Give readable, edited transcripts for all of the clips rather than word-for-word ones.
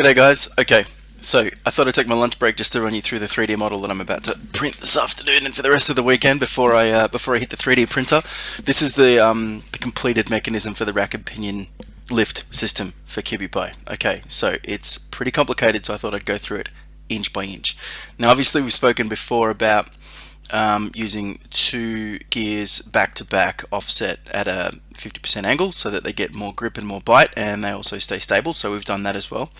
G'day guys. Okay, so I thought I'd take my lunch break just to run you through the 3D model that I'm about to print this afternoon and for the rest of the weekend before I hit the 3D printer. This is the completed mechanism for the rack and pinion lift system for Cubie-Pie. Okay, so it's pretty complicated, so I thought I'd go through it inch by inch. Now, obviously, we've spoken before about using two gears back to back offset at a 50% angle so that they get more grip and more bite, and they also stay stable, so we've done that as well.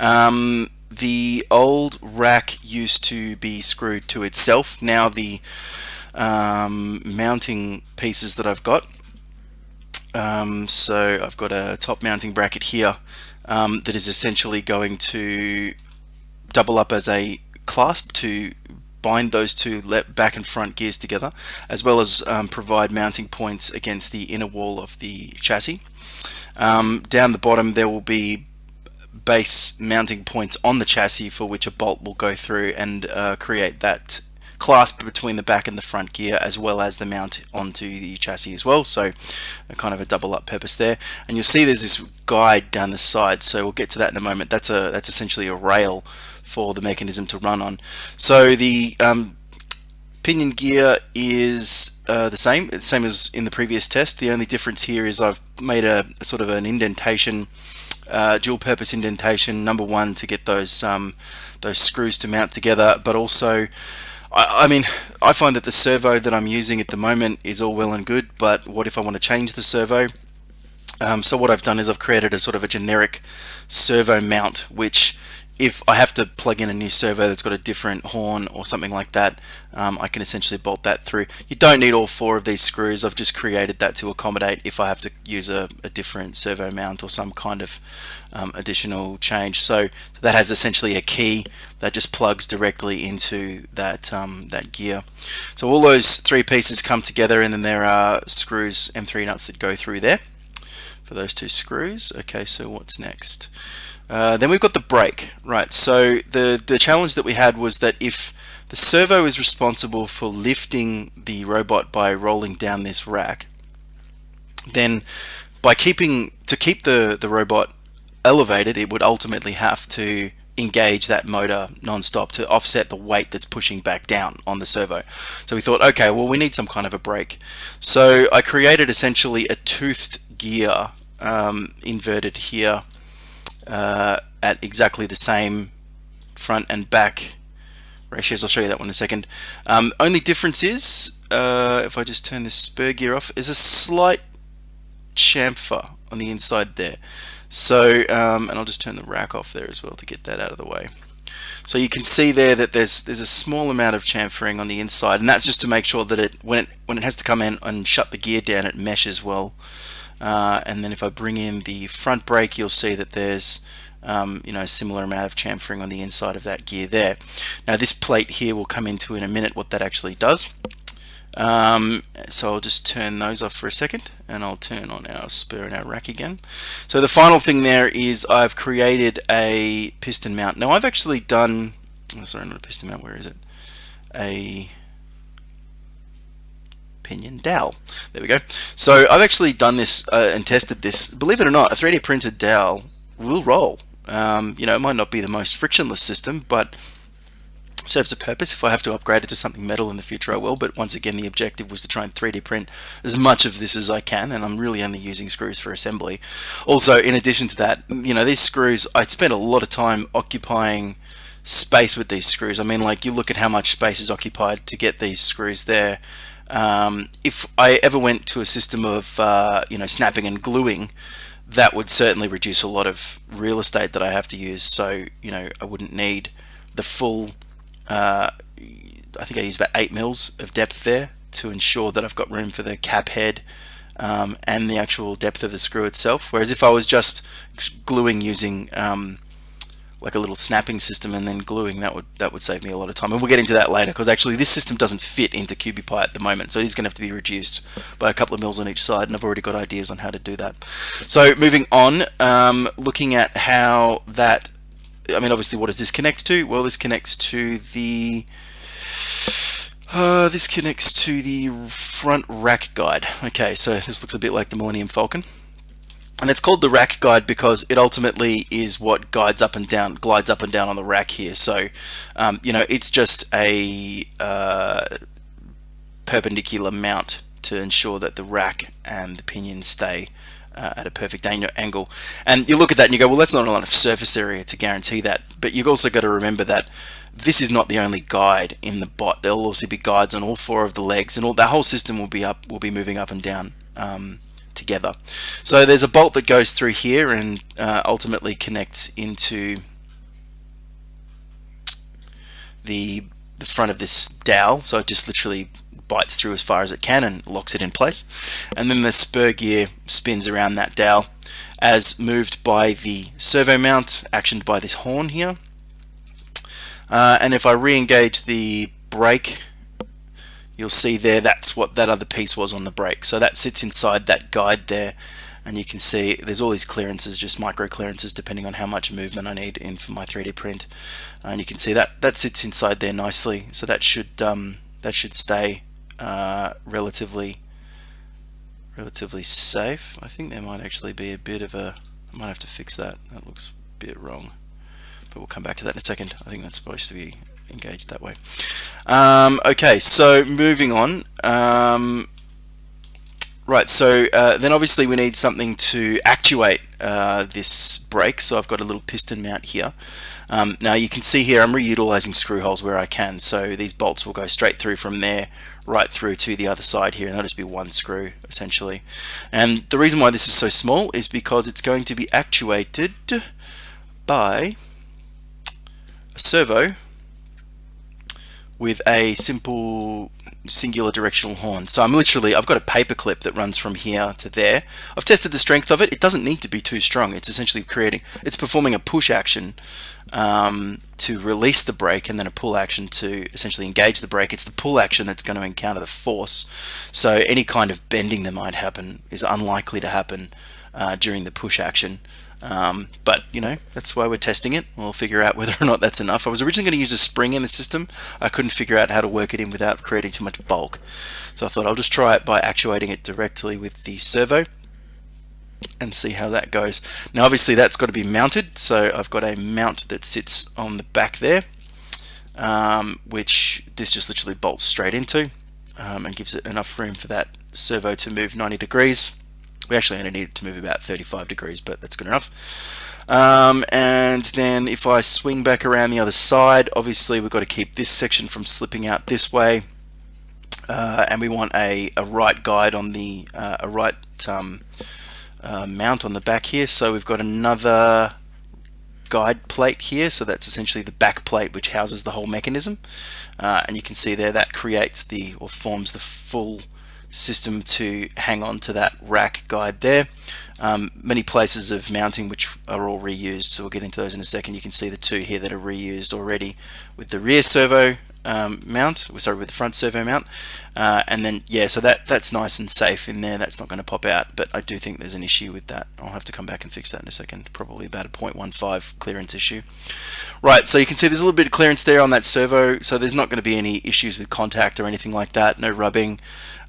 The old rack used to be screwed to itself. Now the mounting pieces that I've got, so I've got a top mounting bracket here that is essentially going to double up as a clasp to bind those two back and front gears together, as well as provide mounting points against the inner wall of the chassis. Down the bottom there will be base mounting points on the chassis for which a bolt will go through and create that clasp between the back and the front gear, as well as the mount onto the chassis as well, so a kind of a double up purpose there. And you'll see there's this guide down the side, so we'll get to that in a moment. That's essentially a rail for the mechanism to run on. So the pinion gear is the same as in the previous test. The only difference here is I've made a sort of an indentation, dual purpose indentation, number one, to get those screws to mount together, but also I find that the servo that I'm using at the moment is all well and good, but what if I want to change the servo? So what I've done is I've created a sort of a generic servo mount, which if I have to plug in a new servo that's got a different horn or something like that, I can essentially bolt that through. You don't need all four of these screws. I've just created that to accommodate if I have to use a different servo mount or some kind of additional change. So that has essentially a key that just plugs directly into that gear. So all those three pieces come together, and then there are screws, M3 nuts, that go through there for those two screws. Okay, so what's next? Then we've got the brake, right? So the challenge that we had was that if the servo is responsible for lifting the robot by rolling down this rack, then to keep the robot elevated, it would ultimately have to engage that motor non-stop to offset the weight that's pushing back down on the servo. So we thought, okay, well, we need some kind of a brake. So I created essentially a toothed gear inverted here at exactly the same front and back ratios. I'll show you that one in a second. Only difference is, if I just turn this spur gear off, is a slight chamfer on the inside there. So, and I'll just turn the rack off there as well to get that out of the way. So you can see there that there's a small amount of chamfering on the inside, and that's just to make sure that when it has to come in and shut the gear down, it meshes well. And then if I bring in the front brake, you'll see that there's a similar amount of chamfering on the inside of that gear there. Now this plate here will come into in a minute what that actually does. So I'll just turn those off for a second, and I'll turn on our spur and our rack again. So the final thing there is I've created a piston mount. Now I've actually done, sorry, not a piston mount, where is it? A pinion dowel. There we go. So I've actually done this and tested this. Believe it or not, a 3D printed dowel will roll. It might not be the most frictionless system, but serves a purpose. If I have to upgrade it to something metal in the future, I will. But once again, the objective was to try and 3D print as much of this as I can, and I'm really only using screws for assembly. Also, in addition to that, these screws, I spent a lot of time occupying space with these screws. I mean, like, you look at how much space is occupied to get these screws there. If I ever went to a system of snapping and gluing, that would certainly reduce a lot of real estate that I have to use. So I wouldn't need the full I think I use about 8 mils of depth there to ensure that I've got room for the cap head and the actual depth of the screw itself. Whereas if I was just gluing using like a little snapping system and then gluing, that would save me a lot of time. And we'll get into that later, because actually this system doesn't fit into Cubie-Pie at the moment, so it is going to have to be reduced by a couple of mils on each side, and I've already got ideas on how to do that. So moving on, looking at how that, obviously, what does this connect to? Well, this connects to the front rack guide. Okay, so this looks a bit like the Millennium Falcon. And it's called the rack guide because it ultimately is what glides up and down on the rack here. So, you know, it's just a perpendicular mount to ensure that the rack and the pinion stay at a perfect angle. And you look at that and you go, well, that's not a lot of surface area to guarantee that. But you've also got to remember that this is not the only guide in the bot. There'll also be guides on all four of the legs, and that whole system will be moving up and down together. So there's a bolt that goes through here and ultimately connects into the front of this dowel. So it just literally bites through as far as it can and locks it in place. And then the spur gear spins around that dowel as moved by the servo mount, actioned by this horn here. And if I re-engage the brake, you'll see there that's what that other piece was on the brake. So that sits inside that guide there, and you can see there's all these clearances, just micro clearances depending on how much movement I need in for my 3D print. And you can see that sits inside there nicely. So that should stay relatively safe. I think there might actually be a bit of a, I might have to fix that. That looks a bit wrong, but we'll come back to that in a second. I think that's supposed to be engaged that way. Okay, so moving on. Right, so then obviously we need something to actuate this brake. So I've got a little piston mount here. Now you can see here I'm reutilizing screw holes where I can. So these bolts will go straight through from there right through to the other side here, and that'll just be one screw essentially. And the reason why this is so small is because it's going to be actuated by a servo with a simple singular directional horn. So I've got a paper clip that runs from here to there. I've tested the strength of it. It doesn't need to be too strong. It's essentially it's performing a push action to release the brake, and then a pull action to essentially engage the brake. It's the pull action that's going to encounter the force. So any kind of bending that might happen is unlikely to happen during the push action. But you know, that's why we're testing it. We'll figure out whether or not that's enough. I was originally going to use a spring in the system. I couldn't figure out how to work it in without creating too much bulk, so I thought I'll just try it by actuating it directly with the servo and see how that goes. Now obviously that's got to be mounted, so I've got a mount that sits on the back there, which this just literally bolts straight into and gives it enough room for that servo to move 90 degrees. We actually only need it to move about 35 degrees, but that's good enough. And then if I swing back around the other side, obviously we've got to keep this section from slipping out this way. And we want a right guide on the mount on the back here. So we've got another guide plate here. So that's essentially the back plate which houses the whole mechanism. And you can see there that creates forms the full system to hang on to that rack guide there. Many places of mounting which are all reused, so we'll get into those in a second. You can see the two here that are reused already with the rear servo mount, with the front servo mount, and then so that's nice and safe in there. That's not going to pop out, but I do think there's an issue with that. I'll have to come back and fix that in a second. Probably about a 0.15 clearance issue. Right, so you can see there's a little bit of clearance there on that servo, so there's not going to be any issues with contact or anything like that, no rubbing.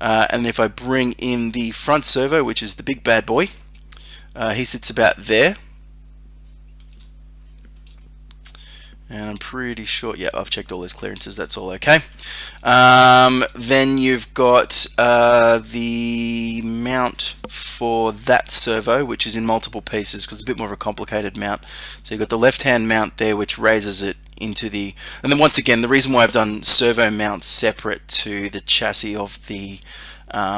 And if I bring in the front servo, which is the big bad boy, he sits about there. And I'm pretty sure, yeah, I've checked all those clearances, that's all okay. Then you've got the mount for that servo, which is in multiple pieces because it's a bit more of a complicated mount. So you've got the left-hand mount there, which raises it into the, and then once again, the reason why I've done servo mounts separate to the chassis of the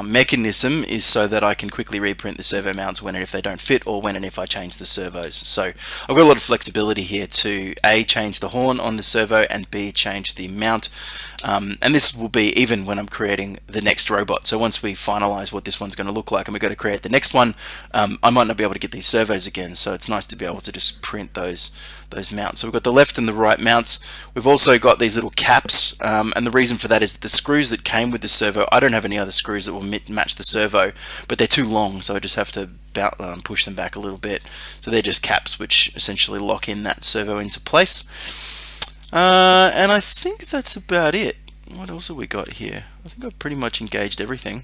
mechanism is so that I can quickly reprint the servo mounts when and if they don't fit, or when and if I change the servos. So I've got a lot of flexibility here to A, change the horn on the servo, and B, change the mount. And this will be even when I'm creating the next robot. So once we finalize what this one's going to look like and we're going to create the next one, I might not be able to get these servos again, so it's nice to be able to just print those mounts. So we've got the left and the right mounts. We've also got these little caps, and the reason for that is that the screws that came with the servo, I don't have any other screws that will match the servo, but they're too long, so I just have to push them back a little bit. So they're just caps which essentially lock in that servo into place. And I think that's about it. What else have we got here? I think I've pretty much engaged everything.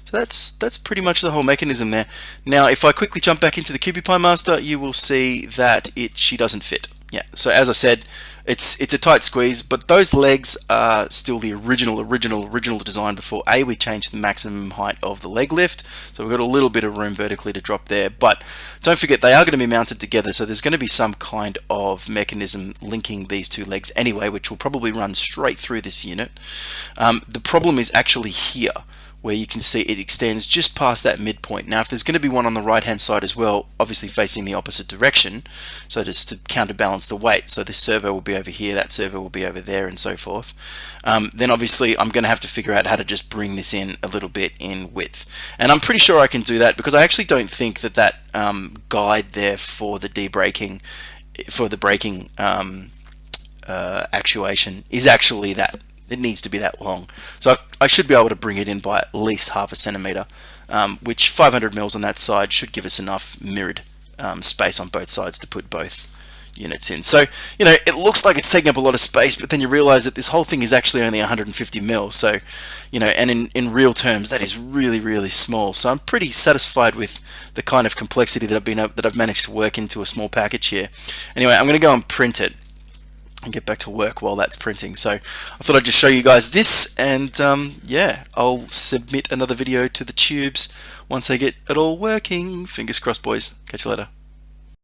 So that's pretty much the whole mechanism there. Now, if I quickly jump back into the Cubie-Pie Master, you will see that she doesn't fit. Yeah, so as I said, it's a tight squeeze, but those legs are still the original design before we changed the maximum height of the leg lift. So we've got a little bit of room vertically to drop there, but don't forget they are going to be mounted together, so there's going to be some kind of mechanism linking these two legs anyway, which will probably run straight through this unit. The problem is actually here, where you can see it extends just past that midpoint. Now, if there's going to be one on the right hand side as well, obviously facing the opposite direction, so just to counterbalance the weight, so this servo will be over here, that servo will be over there, and so forth, then obviously I'm going to have to figure out how to just bring this in a little bit in width. And I'm pretty sure I can do that, because I actually don't think that guide there for the debraking, for the braking actuation is actually that. It needs to be that long. So I should be able to bring it in by at least ½ centimeter, which 500 mils on that side should give us enough mirrored space on both sides to put both units in. So, you know, it looks like it's taking up a lot of space, but then you realize that this whole thing is actually only 150 mils. So, you know, and in real terms, that is really small. So I'm pretty satisfied with the kind of complexity that I've managed to work into a small package here. Anyway, I'm going to go and print it and get back to work while that's printing. So I thought I'd just show you guys this, and yeah, I'll submit another video to the tubes once I get it all working. Fingers crossed, boys. Catch you later.